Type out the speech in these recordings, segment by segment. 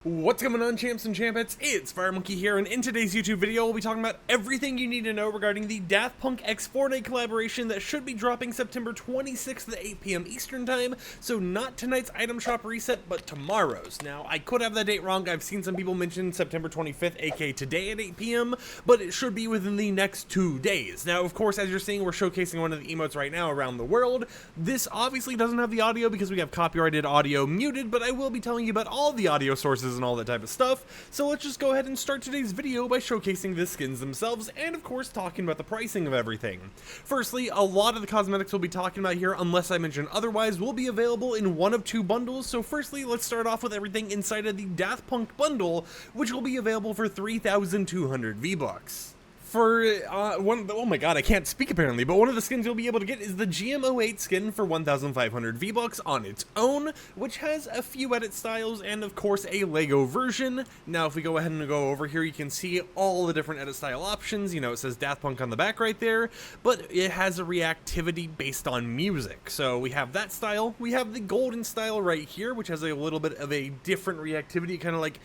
What's going on, champs and champettes? It's FireMonkey here, and in today's YouTube video, we'll be talking about everything you need to know regarding the Daft Punk x Fortnite collaboration that should be dropping September 26th at 8 p.m. Eastern Time, so not tonight's item shop reset, but tomorrow's. Now, I could have that date wrong. I've seen some people mention September 25th, aka today at 8 p.m., but it should be within the next 2 days. Now, of course, as you're seeing, we're showcasing one of the emotes right now around the world. This obviously doesn't have the audio because we have copyrighted audio muted, but I will be telling you about all the audio sources and all that type of stuff, so let's just go ahead and start today's video by showcasing the skins themselves and of course talking about the pricing of everything. Firstly, a lot of the cosmetics we'll be talking about here, unless I mention otherwise, will be available in one of two bundles. So firstly, let's start off with everything inside of the Daft Punk bundle, which will be available for 3,200 V-Bucks. For oh my god, I can't speak apparently, but one of the skins you'll be able to get is the Emote skin for 1,500 V-Bucks on its own, which has a few edit styles and of course a Lego version. Now if we go ahead and go over here, you can see all the different edit style options. You know, it says Daft Punk on the back right there, but it has a reactivity based on music. So we have that style, we have the golden style right here, which has a little bit of a different reactivity, kind of like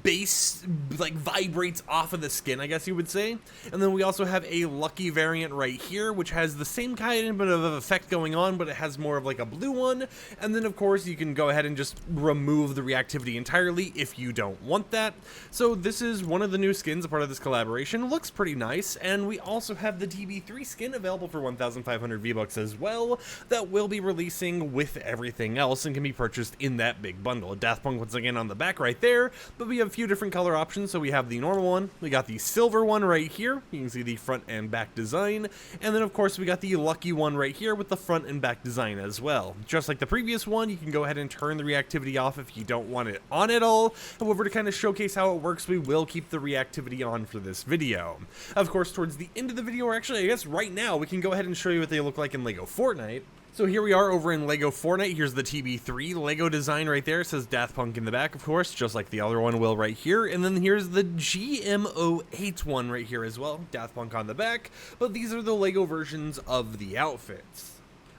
bass, like vibrates off of the skin, I guess you would say. And then we also have a lucky variant right here, which has the same kind of effect going on, but it has more of like a blue one. And then of course you can go ahead and just remove the reactivity entirely if you don't want that. So this is one of the new skins, a part of this collaboration. Looks pretty nice. And we also have the DB3 skin available for 1,500 V-Bucks as well, that will be releasing with everything else and can be purchased in that big bundle. Daft Punk once again on the back right there, but we have a few different color options. So we have the normal one, we got the silver one right here. You can see the front and back design, and then of course we got the lucky one right here with the front and back design as well. Just like the previous one, you can go ahead and turn the reactivity off if you don't want it on at all. However, to kind of showcase how it works, we will keep the reactivity on for this video. Of course, towards the end of the video, or actually I guess right now, we can go ahead and show you what they look like in Lego Fortnite. So here we are over in Lego Fortnite. Here's the TB3 Lego design right there. It says Daft Punk in the back, of course, just like the other one will right here. And then here's the GMO8 one right here as well. Daft Punk on the back. But these are the Lego versions of the outfits.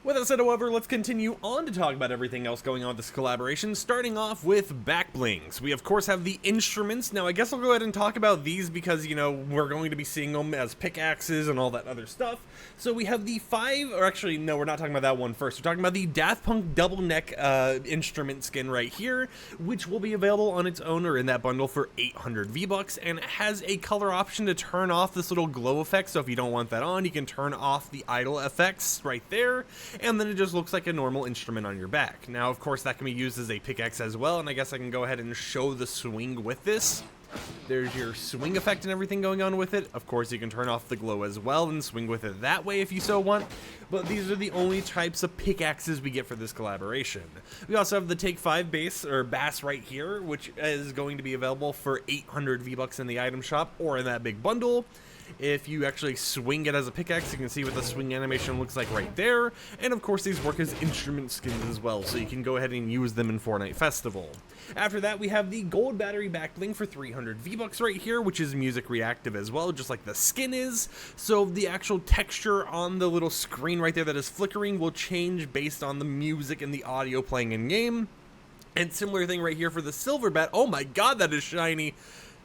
With that said, however, let's continue on to talk about everything else going on with this collaboration, starting off with back blings. We, of course, have the instruments. Now, I guess I'll go ahead and talk about these because, you know, we're going to be seeing them as pickaxes and all that other stuff. So we have the or actually, no, we're not talking about that one first. We're talking about the Daft Punk double neck instrument skin right here, which will be available on its own or in that bundle for 800 V-Bucks, and it has a color option to turn off this little glow effect. So if you don't want that on, you can turn off the idle effects right there. And then it just looks like a normal instrument on your back. Now, of course, that can be used as a pickaxe as well, and I guess I can go ahead and show the swing with this. There's your swing effect and everything going on with it. Of course, you can turn off the glow as well and swing with it that way if you so want. But these are the only types of pickaxes we get for this collaboration. We also have the Take 5 bass right here, which is going to be available for 800 V-Bucks in the item shop or in that big bundle. If you actually swing it as a pickaxe, you can see what the swing animation looks like right there. And of course, these work as instrument skins as well, so you can go ahead and use them in Fortnite Festival. After that, we have the gold battery back bling for 300 V-Bucks right here, which is music reactive as well, just like the skin is. So the actual texture on the little screen right there that is flickering will change based on the music and the audio playing in game. And similar thing right here for the silver bat. Oh my god, that is shiny.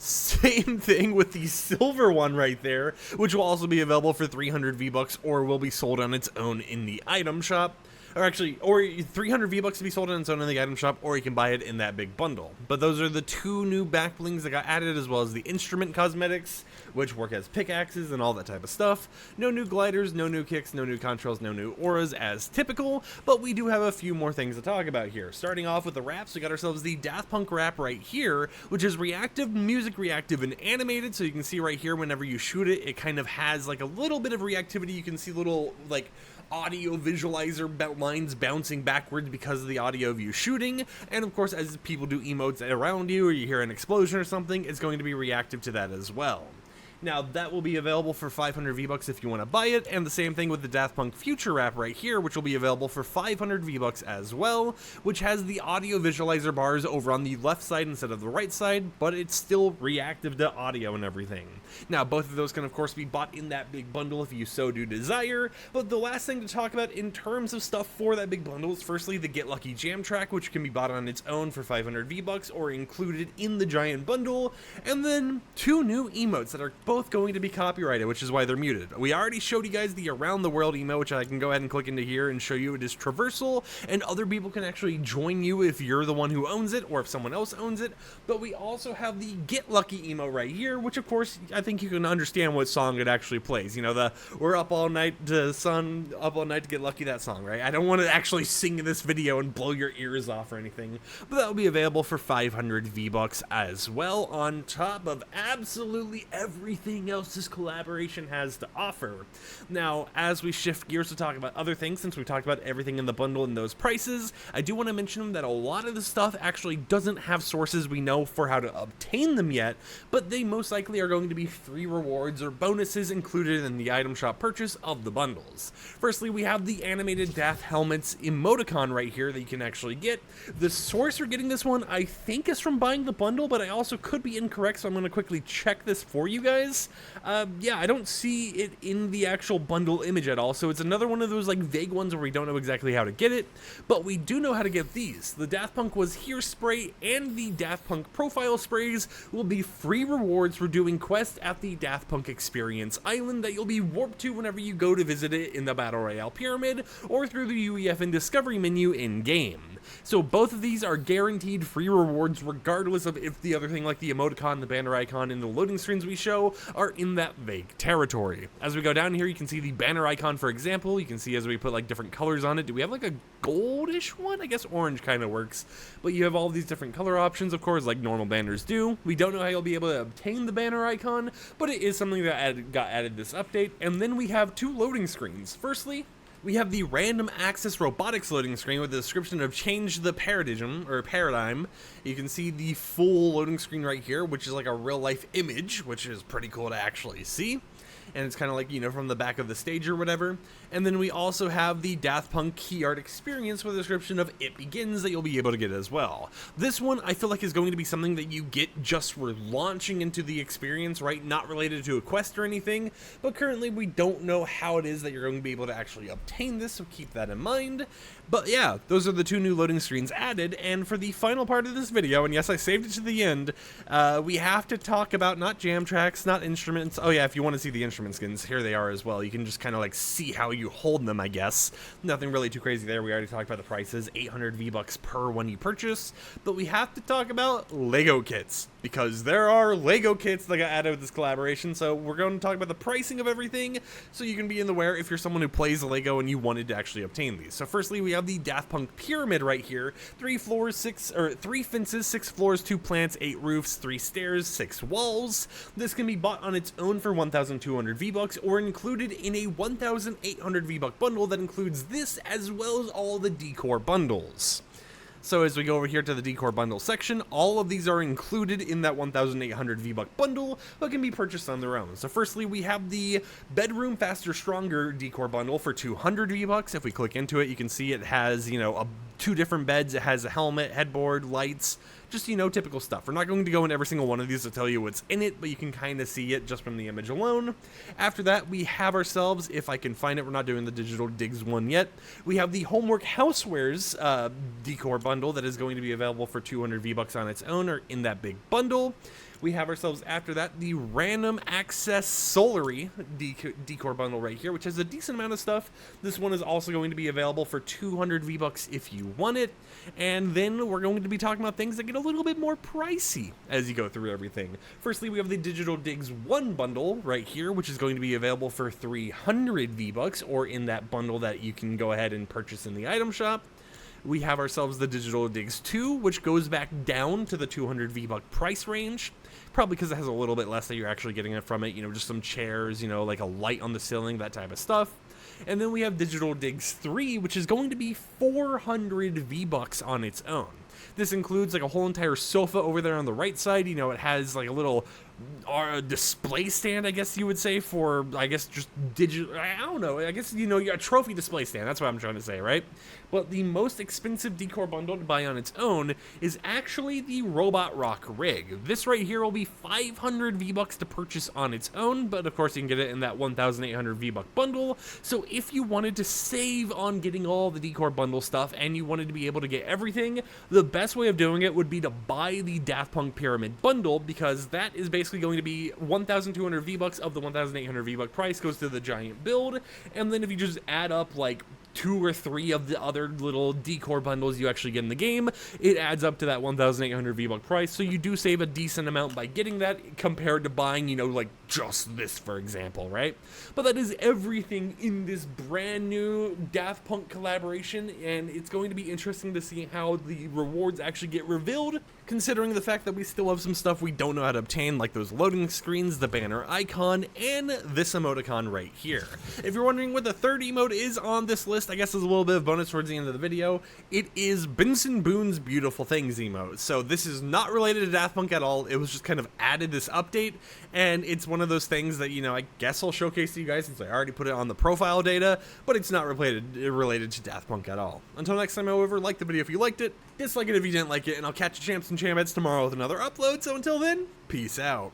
Same thing with the silver one right there, which will also be available for 300 V-Bucks or will be sold on its own in the item shop. Or 300 V-Bucks to be sold on its own in the item shop, or you can buy it in that big bundle. But those are the two new back blings that got added, as well as the instrument cosmetics, which work as pickaxes and all that type of stuff. No new gliders, no new kicks, no new contrails, no new auras as typical, but we do have a few more things to talk about here. Starting off with the wraps, we got ourselves the Daft Punk wrap right here, which is reactive, music reactive, and animated. So you can see right here, whenever you shoot it, it kind of has like a little bit of reactivity. You can see little like audio visualizer lines bouncing backwards because of the audio of you shooting, and of course as people do emotes around you or you hear an explosion or something, it's going to be reactive to that as well. Now, that will be available for 500 V-Bucks if you want to buy it, and the same thing with the Daft Punk Future Wrap right here, which will be available for 500 V-Bucks as well, which has the audio visualizer bars over on the left side instead of the right side, but it's still reactive to audio and everything. Now, both of those can of course be bought in that big bundle if you so do desire, but the last thing to talk about in terms of stuff for that big bundle is firstly the Get Lucky Jam Track, which can be bought on its own for 500 V-Bucks or included in the giant bundle, and then 2 new emotes that are both going to be copyrighted, which is why they're muted. We already showed you guys the Around the World emote, which I can go ahead and click into here and show you it is traversal, and other people can actually join you if you're the one who owns it or if someone else owns it. But we also have the Get Lucky emote right here, which of course I think you can understand what song it actually plays. You know, the we're up all night to sun, up all night to get lucky, that song, right? I don't want to actually sing in this video and blow your ears off or anything, but that will be available for 500 V-Bucks as well, on top of absolutely everything else this collaboration has to offer. Now, as we shift gears to talk about other things, since we talked about everything in the bundle and those prices, I do want to mention that a lot of this stuff actually doesn't have sources we know for how to obtain them yet, but they most likely are going to be free rewards or bonuses included in the item shop purchase of the bundles. Firstly, we have the animated Daft Helmets emoticon right here that you can actually get. The source for getting this one, I think, is from buying the bundle, but I also could be incorrect, so I'm going to quickly check this for you guys. Yeah, I don't see it in the actual bundle image at all, so it's another one of those like vague ones where we don't know exactly how to get it, but we do know how to get these. The Daft Punk Was Here spray and the Daft Punk profile sprays will be free rewards for doing quests at the Daft Punk Experience Island that you'll be warped to whenever you go to visit it in the Battle Royale Pyramid or through the UEF and Discovery menu in-game. So both of these are guaranteed free rewards regardless of if the other thing like the emoticon, the banner icon, and the loading screens we show are in that vague territory. As we go down here, you can see the banner icon, for example. You can see as we put like different colors on it. Do we have like a goldish one? I guess orange kind of works, but you have all these different color options, of course, like normal banners do. We don't know how you'll be able to obtain the banner icon, but it is something that got added this update. And then we have 2 loading screens. Firstly, we have the random access robotics loading screen with the description of change the paradigm. You can see the full loading screen right here, which is like a real life image, which is pretty cool to actually see. And it's kind of like, you know, from the back of the stage or whatever. And then we also have the Daft Punk key art experience with a description of It Begins that you'll be able to get as well. This one I feel like is going to be something that you get just for launching into the experience, right? Not related to a quest or anything, but currently we don't know how it is that you're going to be able to actually obtain this, so keep that in mind. But yeah, those are the 2 new loading screens added, and for the final part of this video, and yes, I saved it to the end, we have to talk about not jam tracks, not instruments. Oh yeah, if you want to see the instrument skins, here they are as well. You can just kind of like see how you hold them, I guess. Nothing really too crazy there. We already talked about the prices, 800 V-Bucks per one you purchase, but we have to talk about Lego kits, because there are Lego kits that got added with this collaboration, so we're going to talk about the pricing of everything, so you can be in the aware if you're someone who plays Lego and you wanted to actually obtain these. So firstly, we have the Daft Punk Pyramid right here. 3 fences, 6 floors, 2 plants, 8 roofs, 3 stairs, 6 walls. This can be bought on its own for 1,200 V-Bucks or included in a 1,800 V-Buck bundle that includes this as well as all the decor bundles. So as we go over here to the decor bundle section, all of these are included in that 1,800 V-Buck bundle, but can be purchased on their own. So firstly, we have the Bedroom Faster Stronger decor bundle for 200 V-Bucks. If we click into it, you can see it has, you know, 2 different beds. It has a helmet, headboard, lights, just, you know, typical stuff. We're not going to go into every single one of these to tell you what's in it, but you can kind of see it just from the image alone. After that, we have ourselves, if I can find it, we're not doing the digital digs one yet, we have the Homework Housewares decor bundle that is going to be available for 200 V-Bucks on its own or in that big bundle. We have ourselves, after that, the Random Access Solary decor bundle right here, which has a decent amount of stuff. This one is also going to be available for 200 V-Bucks if you want it. And then we're going to be talking about things that get a little bit more pricey as you go through everything. Firstly, we have the Digital Digs 1 bundle right here, which is going to be available for 300 V-Bucks or in that bundle that you can go ahead and purchase in the item shop. We have ourselves the Digital Digs 2, which goes back down to the 200 V-Buck price range. Probably because it has a little bit less that you're actually getting it from it, you know, just some chairs, you know, like a light on the ceiling, that type of stuff. And then we have Digital Digs 3, which is going to be 400 V-Bucks on its own. This includes like a whole entire sofa over there on the right side. You know, it has like a little or a display stand, I guess you would say, for, I guess, just digital, I don't know, I guess, you know, a trophy display stand, that's what I'm trying to say, right? But the most expensive decor bundle to buy on its own is actually the Robot Rock rig. This right here will be 500 V-Bucks to purchase on its own, but of course you can get it in that 1,800 V-Buck bundle. So if you wanted to save on getting all the decor bundle stuff and you wanted to be able to get everything, the best way of doing it would be to buy the Daft Punk Pyramid bundle, because that is basically going to be 1,200 V-Bucks of the 1,800 V-Buck price goes to the giant build, and then if you just add up like 2 or 3 of the other little decor bundles you actually get in the game, it adds up to that 1,800 V-Buck price, so you do save a decent amount by getting that compared to buying, you know, like just this, for example, right? But that is everything in this brand new Daft Punk collaboration, and it's going to be interesting to see how the rewards actually get revealed, considering the fact that we still have some stuff we don't know how to obtain, like those loading screens, the banner icon, and this emoticon right here. If you're wondering what the third emote is on this list, I guess there's a little bit of bonus towards the end of the video. It is Benson Boone's Beautiful Things emote. So this is not related to Daft Punk at all. It was just kind of added this update, and it's one of those things that, you know, I guess I'll showcase to you guys since I already put it on the profile data, but it's not related to Daft Punk at all. Until next time, however, like the video if you liked it, dislike it if you didn't like it, and I'll catch you champs and chambettes tomorrow with another upload. So until then, peace out.